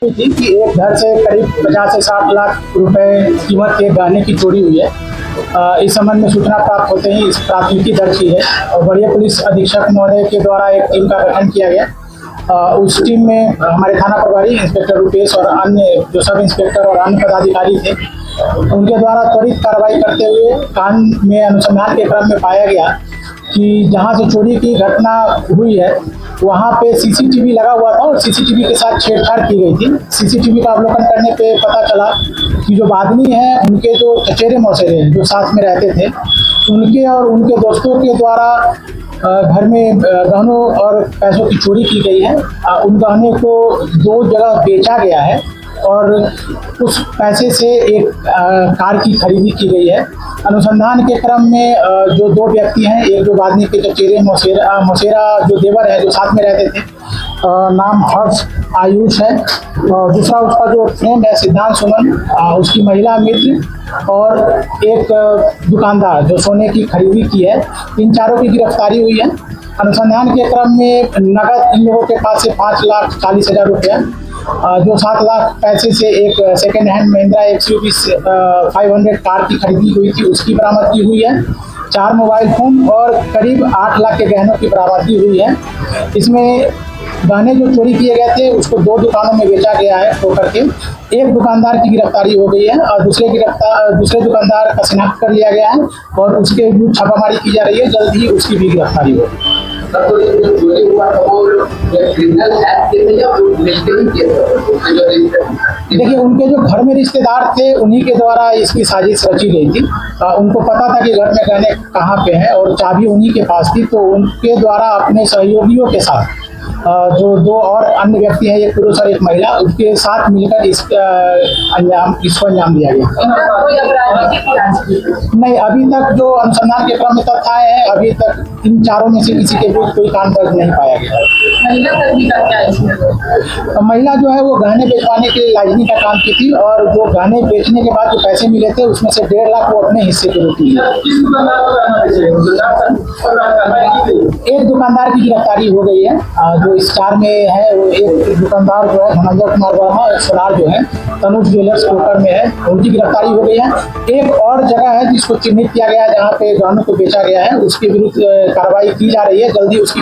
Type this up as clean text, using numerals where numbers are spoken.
थी कि एक घर से करीब 50 से 60 लाख रुपए कीमत के गहने की चोरी हुई है। इस संबंध में सूचना प्राप्त होते ही इस प्राथमिकी दर्ज की है और वरीय पुलिस अधीक्षक महोदय के द्वारा एक टीम का गठन किया गया। उस टीम में हमारे थाना प्रभारी इंस्पेक्टर रुपेश और अन्य जो सब इंस्पेक्टर और अन्य पदाधिकारी थे, उनके द्वारा त्वरित कार्रवाई करते हुए कांड में अनुसंधान के क्रम में पाया गया कि जहां से चोरी की घटना हुई है वहां पे सीसीटीवी लगा हुआ था और सीसीटीवी के साथ छेड़छाड़ की गई थी। सीसीटीवी का अवलोकन करने पे पता चला कि जो आदमी हैं उनके जो चचेरे मौसेरे हैं जो साथ में रहते थे, उनके और उनके दोस्तों के द्वारा घर में गहनों और पैसों की चोरी की गई है। उन गहने को 2 जगह बेचा गया है और उस पैसे से एक कार की खरीदी की गई है। अनुसंधान के क्रम में जो 2 व्यक्ति हैं, एक जो आदमी के चचेरे मौसेरा जो देवर है जो साथ में रहते थे, नाम हर्ष आयुष है, और दूसरा उसका जो फ्रेंड है सिद्धांत सुमन, उसकी महिला मित्र और एक दुकानदार जो सोने की खरीदी की है। इन चारों की गिरफ्तारी हुई है। अनुसंधान के क्रम में नगद इन लोगों के पास से 5,40,000 रुपया, जो 7 लाख पैसे से एक second hand Mahindra XUV 500 car की खरीदी हुई थी उसकी बरामदगी हुई है। 4 मोबाइल फोन और करीब 8 लाख के गहनों की बरामदगी हुई है। इसमें गहने जो चोरी किए गए थे उसको 2 दुकानों में बेचा गया है तो करके। एक दुकानदार की गिरफ्तारी हो गई है और दूसरे दुकानदार का शिनाख्त कर लिया गया है और उसके विरुद्ध छापामारी की जा रही है। जल्द ही उसकी भी गिरफ्तारी होगी। देखिए, उनके जो घर में रिश्तेदार थे उन्हीं के द्वारा इसकी साजिश रची गई थी। उनको पता था कि घर में गहने कहाँ पे हैं और चाबी उन्हीं के पास थी, तो उनके द्वारा अपने सहयोगियों के साथ जो 2 और अन्य व्यक्ति हैं, एक पुरुष और एक महिला, उनके साथ मिलकर इसको अंजाम दिया गया। नहीं, अभी तक जो अनुसंधान के क्रम में तथ्य आए हैं, अभी तक इन चारों में से किसी के विरुद्ध कोई कांड दर्ज नहीं पाया गया। महिला जो है वो गहने बेचवाने के लिए लाइजनी का काम की थी और जो गहने बेचने के बाद जो पैसे मिले थे उसमें से 1.5 लाख वो अपने हिस्से के रूप में। एक दुकानदार की गिरफ्तारी हो गई है जो इस कार में है। वो एक दुकानदार जो है धनंजय कुमार वर्मा और सोनार जो है तनुज ज्वेलर्स कोटर में है, उनकी गिरफ्तारी हो गई है। एक और जगह है जिसको चिन्हित किया गया है जहाँ पे गहनों को बेचा गया है, उसके विरुद्ध कार्रवाई की जा रही है। जल्दी उसकी